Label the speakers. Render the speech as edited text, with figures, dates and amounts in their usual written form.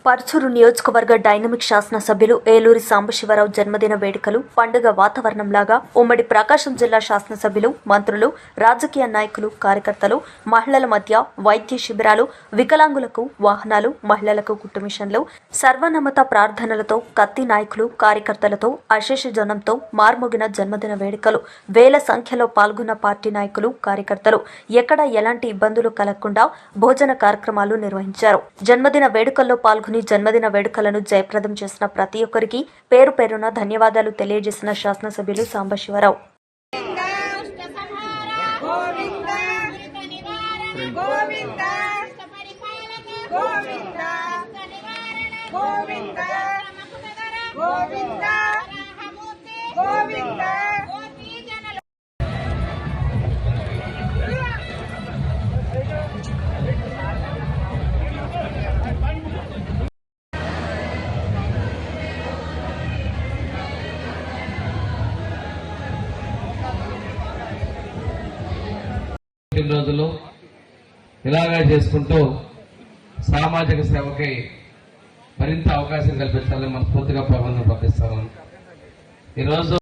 Speaker 1: పర్చూరు నియోజకవర్గ డైనమిక్ శాసనసభ్యులు ఏలూరి సాంబశివరావు జన్మదిన వేడుకలు పండుగ వాతావరణంలాగా ఉమ్మడి ప్రకాశం జిల్లా శాసనసభ్యులు, మంత్రులు, రాజకీయ నాయకులు, కార్యకర్తలు, మహిళల మధ్య వైద్య శిబిరాలు, వికలాంగులకు వాహనాలు, మహిళలకు కుటుంబిషన్లు, సర్వనమత ప్రార్థనలతో, కత్తి నాయకులు, కార్యకర్తలతో, అశేష జనంతో మార్మోగిన జన్మదిన వేడుకలు. వేల సంఖ్యలో పాల్గొన్న పార్టీ నాయకులు, కార్యకర్తలు ఎక్కడ ఎలాంటి ఇబ్బందులు కలగకుండా భోజన కార్యక్రమాలు నిర్వహించారు. జన్మదిన వేడుకల్లో పాల్గొని జన్మదిన వేడుకలను జయప్రదం చేసిన ప్రతి ఒక్కరికి పేరు పేరున ధన్యవాదాలు తెలియజేసిన శాసనసభ్యులు సాంబశివరావు.
Speaker 2: రోజులు ఇలాగా చేసుకుంటూ సామాజిక సేవకై మరింత అవకాశం కల్పించాలని మనస్ఫూర్తిగా ప్రబంధం పంపిస్తాను. ఈరోజు